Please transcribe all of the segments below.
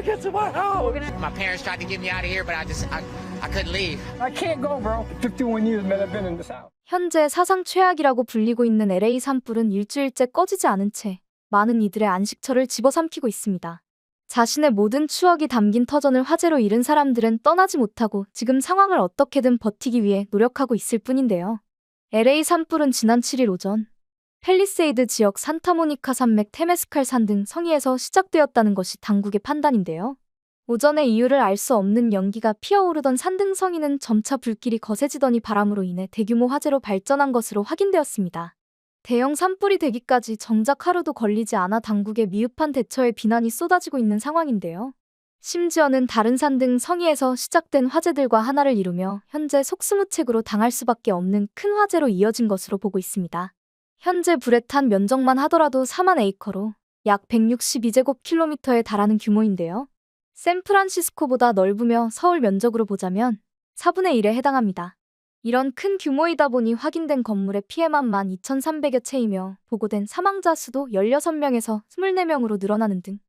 to get to my house. My parents tried to get me out of here, but I couldn't leave. I can't go, bro. 51 years, man, I've been in this house. 현재 사상 최악이라고 불리고 있는 LA 산불은 일주일째 꺼지지 않은 채 많은 이들의 안식처를 집어삼키고 있습니다. 자신의 모든 추억이 담긴 터전을 화재로 잃은 사람들은 떠나지 못하고 지금 상황을 어떻게든 버티기 위해 노력하고 있을 뿐인데요. LA 산불은 지난 7일 오전 팰리세이드 지역 산타모니카 산맥 테메스칼 산 등 성이에서 시작되었다는 것이 당국의 판단인데요. 오전에 이유를 알 수 없는 연기가 피어오르던 산등 성이는 점차 불길이 거세지더니 바람으로 인해 대규모 화재로 발전한 것으로 확인되었습니다. 대형 산불이 되기까지 정작 하루도 걸리지 않아 당국의 미흡한 대처에 비난이 쏟아지고 있는 상황인데요. 심지어는 다른 산 등 성이에서 시작된 화재들과 하나를 이루며 현재 속수무책으로 당할 수밖에 없는 큰 화재로 이어진 것으로 보고 있습니다. 현재 불에 탄 면적만 하더라도 4만 에이커로 약 162제곱킬로미터에 달하는 규모인데요. 샌프란시스코보다 넓으며 서울 면적으로 보자면 4분의 1에 해당합니다. 이런 큰 규모이다 보니 확인된 건물의 피해만 12,300여 채이며 보고된 사망자 수도 16명에서 24명으로 늘어나는 등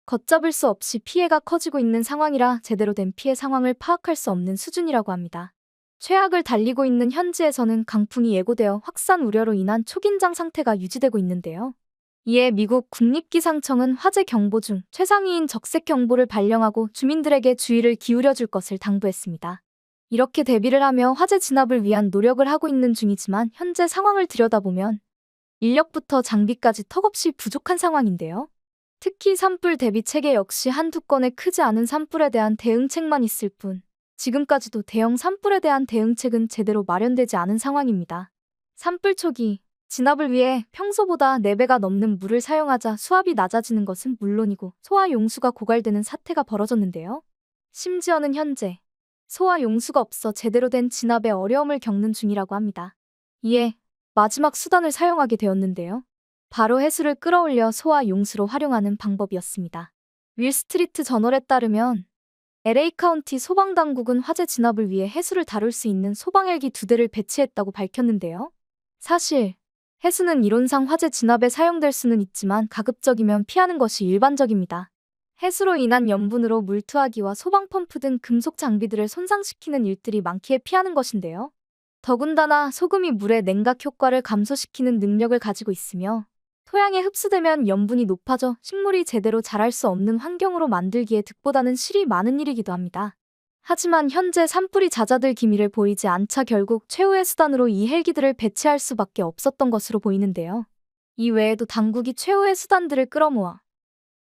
걷잡을 수 없이 피해가 커지고 있는 상황이라 제대로 된 피해 상황을 파악할 수 없는 수준이라고 합니다. 최악을 달리고 있는 현지에서는 강풍이 예고되어 확산 우려로 인한 초긴장 상태가 유지되고 있는데요. 이에 미국 국립기상청은 화재 경보 중 최상위인 적색 경보를 발령하고 주민들에게 주의를 기울여 줄 것을 당부했습니다. 이렇게 대비를 하며 화재 진압을 위한 노력을 하고 있는 중이지만 현재 상황을 들여다보면 인력부터 장비까지 턱없이 부족한 상황인데요. 특히 산불 대비 체계 역시 한두 건의 크지 않은 산불에 대한 대응책만 있을 뿐 지금까지도 대형 산불에 대한 대응책은 제대로 마련되지 않은 상황입니다. 산불 초기 진압을 위해 평소보다 4배가 넘는 물을 사용하자 수압이 낮아지는 것은 물론이고 소화 용수가 고갈되는 사태가 벌어졌는데요. 심지어는 현재 소화 용수가 없어 제대로 된 진압에 어려움을 겪는 중이라고 합니다. 이에 마지막 수단을 사용하게 되었는데요. 바로 해수를 끌어올려 소화 용수로 활용하는 방법이었습니다. 윌스트리트 저널에 따르면 LA 카운티 소방당국은 화재 진압을 위해 해수를 다룰 수 있는 소방헬기 2대를 배치했다고 밝혔는데요. 사실 해수는 이론상 화재 진압에 사용될 수는 있지만 가급적이면 피하는 것이 일반적입니다. 해수로 인한 염분으로 물투하기와 소방펌프 등 금속 장비들을 손상시키는 일들이 많기에 피하는 것인데요. 더군다나 소금이 물의 냉각 효과를 감소시키는 능력을 가지고 있으며 토양에 흡수되면 염분이 높아져 식물이 제대로 자랄 수 없는 환경으로 만들기에 득보다는 실이 많은 일이기도 합니다. 하지만 현재 산불이 잦아들 기미를 보이지 않자 결국 최후의 수단으로 이 헬기들을 배치할 수밖에 없었던 것으로 보이는데요. 이 외에도 당국이 최후의 수단들을 끌어모아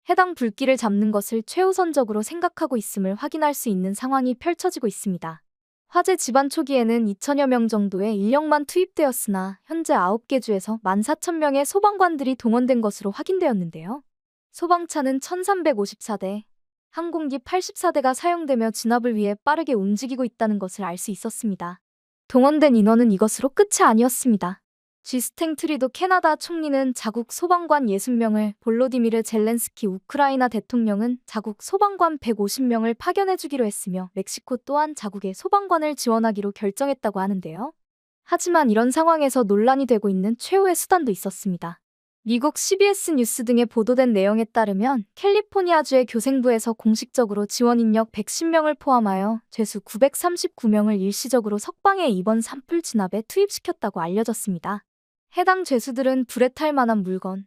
해당 불길을 잡는 것을 최우선적으로 생각하고 있음을 확인할 수 있는 상황이 펼쳐지고 있습니다. 화재 집안 초기에는 2천여 명 정도의 인력만 투입되었으나 현재 9개 주에서 14,000명의 소방관들이 동원된 것으로 확인되었는데요. 소방차는 1,354대, 항공기 84대가 사용되며 진압을 위해 빠르게 움직이고 있다는 것을 알 수 있었습니다. 동원된 인원은 이것으로 끝이 아니었습니다. 지스탱 트리도 캐나다 총리는 자국 소방관 60명을, 볼로디미르 젤렌스키 우크라이나 대통령은 자국 소방관 150명을 파견해주기로 했으며 멕시코 또한 자국의 소방관을 지원하기로 결정했다고 하는데요. 하지만 이런 상황에서 논란이 되고 있는 최후의 수단도 있었습니다. 미국 CBS 뉴스 등에 보도된 내용에 따르면 캘리포니아주의 교생부에서 공식적으로 지원 인력 110명을 포함하여 죄수 939명을 일시적으로 석방해 이번 산불 진압에 투입시켰다고 알려졌습니다. 해당 죄수들은 불에 탈 만한 물건,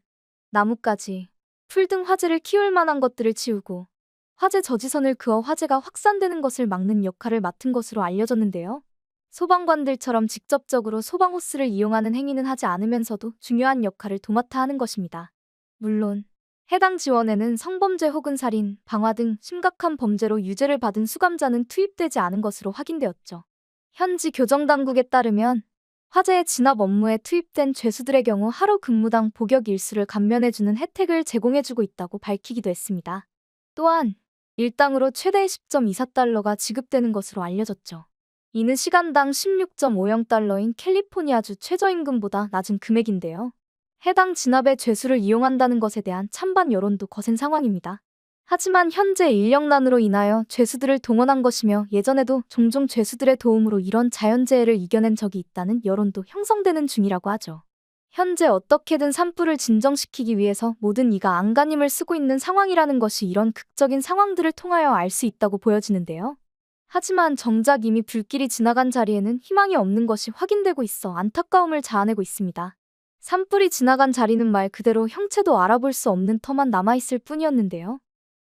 나뭇가지, 풀 등 화재를 키울 만한 것들을 치우고 화재 저지선을 그어 화재가 확산되는 것을 막는 역할을 맡은 것으로 알려졌는데요. 소방관들처럼 직접적으로 소방호스를 이용하는 행위는 하지 않으면서도 중요한 역할을 도맡아 하는 것입니다. 물론 해당 지원에는 성범죄 혹은 살인, 방화 등 심각한 범죄로 유죄를 받은 수감자는 투입되지 않은 것으로 확인되었죠. 현지 교정당국에 따르면 화재의 진압 업무에 투입된 죄수들의 경우 하루 근무당 복역 일수를 감면해주는 혜택을 제공해주고 있다고 밝히기도 했습니다. 또한 일당으로 최대 10.24달러가 지급되는 것으로 알려졌죠. 이는 시간당 16.50달러인 캘리포니아주 최저임금보다 낮은 금액인데요. 해당 진압의 죄수를 이용한다는 것에 대한 찬반 여론도 거센 상황입니다. 하지만 현재 인력난으로 인하여 죄수들을 동원한 것이며 예전에도 종종 죄수들의 도움으로 이런 자연재해를 이겨낸 적이 있다는 여론도 형성되는 중이라고 하죠. 현재 어떻게든 산불을 진정시키기 위해서 모든 이가 안간힘을 쓰고 있는 상황이라는 것이 이런 극적인 상황들을 통하여 알 수 있다고 보여지는데요. 하지만 정작 이미 불길이 지나간 자리에는 희망이 없는 것이 확인되고 있어 안타까움을 자아내고 있습니다. 산불이 지나간 자리는 말 그대로 형체도 알아볼 수 없는 터만 남아있을 뿐이었는데요.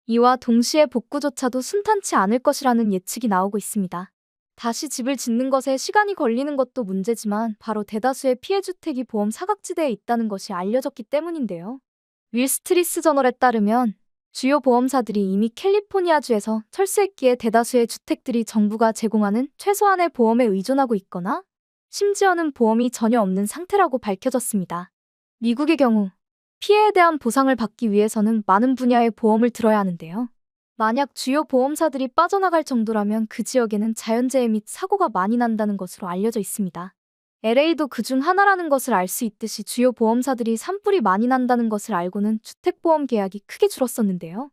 이와 동시에 복구조차도 순탄치 않을 것이라는 예측이 나오고 있습니다. 다시 집을 짓는 것에 시간이 걸리는 것도 문제지만 바로 대다수의 피해주택이 보험 사각지대에 있다는 것이 알려졌기 때문인데요. 윌스트리트 저널에 따르면 주요 보험사들이 이미 캘리포니아주에서 철수했기에 대다수의 주택들이 정부가 제공하는 최소한의 보험에 의존하고 있거나 심지어는 보험이 전혀 없는 상태라고 밝혀졌습니다. 미국의 경우 피해에 대한 보상을 받기 위해서는 많은 분야의 보험을 들어야 하는데요. 만약 주요 보험사들이 빠져나갈 정도라면 그 지역에는 자연재해 및 사고가 많이 난다는 것으로 알려져 있습니다. LA도 그중 하나라는 것을 알 수 있듯이 주요 보험사들이 산불이 많이 난다는 것을 알고는 주택보험 계약이 크게 줄었었는데요.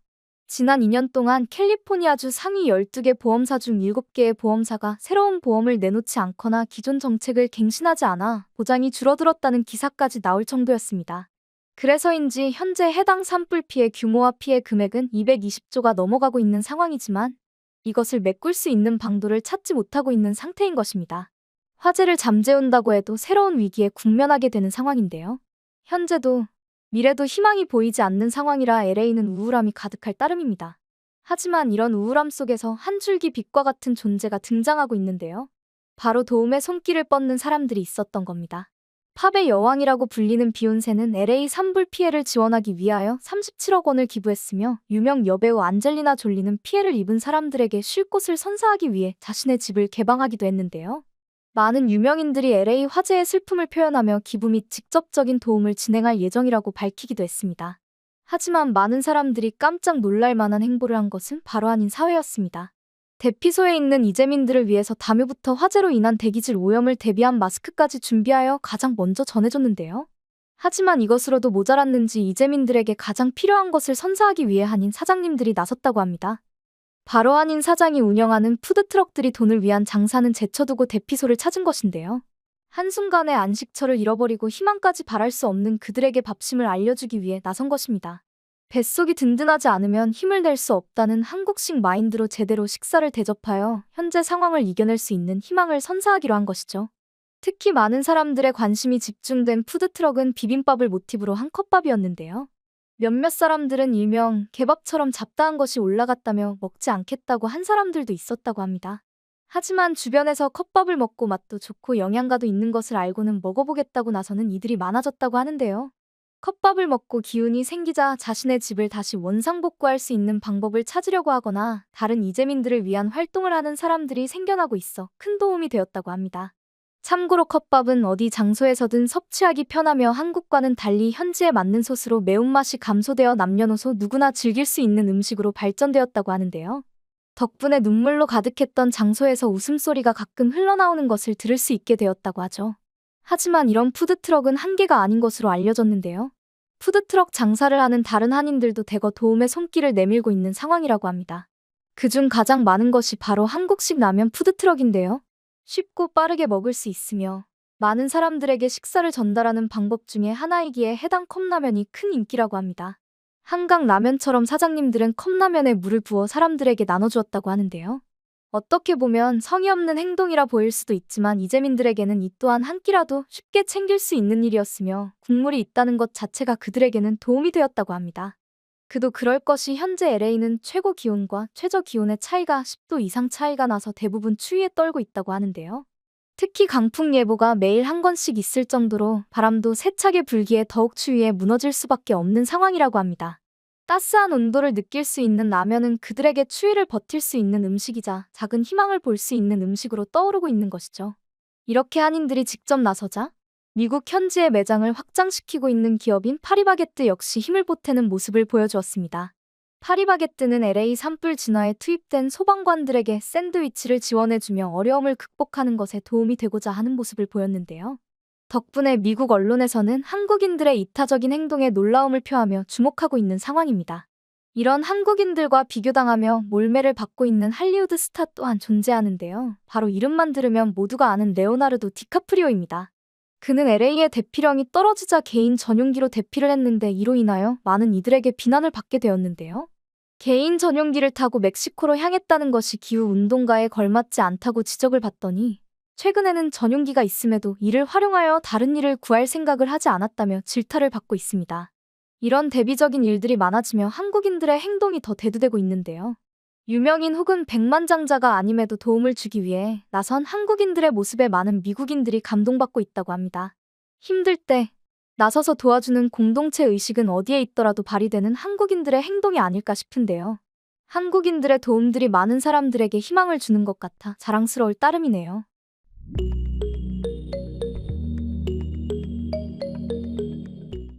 지난 2년 동안 캘리포니아주 상위 12개 보험사 중 7개의 보험사가 새로운 보험을 내놓지 않거나 기존 정책을 갱신하지 않아 보장이 줄어들었다는 기사까지 나올 정도였습니다. 그래서인지 현재 해당 산불 피해 규모와 피해 금액은 220조가 넘어가고 있는 상황이지만 이것을 메꿀 수 있는 방도를 찾지 못하고 있는 상태인 것입니다. 화재를 잠재운다고 해도 새로운 위기에 국면하게 되는 상황인데요. 현재도 미래도 희망이 보이지 않는 상황이라 LA는 우울함이 가득할 따름입니다. 하지만 이런 우울함 속에서 한 줄기 빛과 같은 존재가 등장하고 있는데요. 바로 도움의 손길을 뻗는 사람들이 있었던 겁니다. 팝의 여왕이라고 불리는 비욘세는 LA 산불 피해를 지원하기 위하여 37억 원을 기부했으며 유명 여배우 안젤리나 졸리는 피해를 입은 사람들에게 쉴 곳을 선사하기 위해 자신의 집을 개방하기도 했는데요. 많은 유명인들이 LA 화재의 슬픔을 표현하며 기부 및 직접적인 도움을 진행할 예정이라고 밝히기도 했습니다. 하지만 많은 사람들이 깜짝 놀랄 만한 행보를 한 것은 바로 한인 사회였습니다. 대피소에 있는 이재민들을 위해서 담요부터 화재로 인한 대기질 오염을 대비한 마스크까지 준비하여 가장 먼저 전해줬는데요. 하지만 이것으로도 모자랐는지 이재민들에게 가장 필요한 것을 선사하기 위해 한인 사장님들이 나섰다고 합니다. 바로 한인 사장이 운영하는 푸드트럭들이 돈을 위한 장사는 제쳐두고 대피소를 찾은 것인데요. 한순간에 안식처를 잃어버리고 희망까지 바랄 수 없는 그들에게 밥심을 알려주기 위해 나선 것입니다. 뱃속이 든든하지 않으면 힘을 낼 수 없다는 한국식 마인드로 제대로 식사를 대접하여 현재 상황을 이겨낼 수 있는 희망을 선사하기로 한 것이죠. 특히 많은 사람들의 관심이 집중된 푸드트럭은 비빔밥을 모티브로 한 컵밥이었는데요. 몇몇 사람들은 일명 개밥처럼 잡다한 것이 올라갔다며 먹지 않겠다고 한 사람들도 있었다고 합니다. 하지만 주변에서 컵밥을 먹고 맛도 좋고 영양가도 있는 것을 알고는 먹어보겠다고 나서는 이들이 많아졌다고 하는데요. 컵밥을 먹고 기운이 생기자 자신의 집을 다시 원상복구할 수 있는 방법을 찾으려고 하거나 다른 이재민들을 위한 활동을 하는 사람들이 생겨나고 있어 큰 도움이 되었다고 합니다. 참고로 컵밥은 어디 장소에서든 섭취하기 편하며 한국과는 달리 현지에 맞는 소스로 매운맛이 감소되어 남녀노소 누구나 즐길 수 있는 음식으로 발전되었다고 하는데요. 덕분에 눈물로 가득했던 장소에서 웃음소리가 가끔 흘러나오는 것을 들을 수 있게 되었다고 하죠. 하지만 이런 푸드트럭은 한계가 아닌 것으로 알려졌는데요. 푸드트럭 장사를 하는 다른 한인들도 대거 도움의 손길을 내밀고 있는 상황이라고 합니다. 그중 가장 많은 것이 바로 한국식 라면 푸드트럭인데요. 쉽고 빠르게 먹을 수 있으며 많은 사람들에게 식사를 전달하는 방법 중에 하나이기에 해당 컵라면이 큰 인기라고 합니다. 한강 라면처럼 사장님들은 컵라면에 물을 부어 사람들에게 나눠주었다고 하는데요. 어떻게 보면 성의 없는 행동이라 보일 수도 있지만 이재민들에게는 이 또한 한 끼라도 쉽게 챙길 수 있는 일이었으며 국물이 있다는 것 자체가 그들에게는 도움이 되었다고 합니다. 그도 그럴 것이 현재 LA는 최고 기온과 최저 기온의 차이가 10도 이상 차이가 나서 대부분 추위에 떨고 있다고 하는데요. 특히 강풍 예보가 매일 한 건씩 있을 정도로 바람도 세차게 불기에 더욱 추위에 무너질 수밖에 없는 상황이라고 합니다. 따스한 온도를 느낄 수 있는 라면은 그들에게 추위를 버틸 수 있는 음식이자 작은 희망을 볼 수 있는 음식으로 떠오르고 있는 것이죠. 이렇게 한인들이 직접 나서자 미국 현지의 매장을 확장시키고 있는 기업인 파리바게뜨 역시 힘을 보태는 모습을 보여주었습니다. 파리바게뜨는 LA 산불 진화에 투입된 소방관들에게 샌드위치를 지원해주며 어려움을 극복하는 것에 도움이 되고자 하는 모습을 보였는데요. 덕분에 미국 언론에서는 한국인들의 이타적인 행동에 놀라움을 표하며 주목하고 있는 상황입니다. 이런 한국인들과 비교당하며 몰매를 받고 있는 할리우드 스타 또한 존재하는데요. 바로 이름만 들으면 모두가 아는 레오나르도 디카프리오입니다. 그는 LA의 대피령이 떨어지자 개인 전용기로 대피를 했는데 이로 인하여 많은 이들에게 비난을 받게 되었는데요. 개인 전용기를 타고 멕시코로 향했다는 것이 기후운동가에 걸맞지 않다고 지적을 받더니 최근에는 전용기가 있음에도 이를 활용하여 다른 일을 구할 생각을 하지 않았다며 질타를 받고 있습니다. 이런 대비적인 일들이 많아지며 한국인들의 행동이 더 대두되고 있는데요. 유명인 혹은 백만장자가 아님에도 도움을 주기 위해 나선 한국인들의 모습에 많은 미국인들이 감동받고 있다고 합니다. 힘들 때 나서서 도와주는 공동체 의식은 어디에 있더라도 발휘되는 한국인들의 행동이 아닐까 싶은데요. 한국인들의 도움들이 많은 사람들에게 희망을 주는 것 같아 자랑스러울 따름이네요.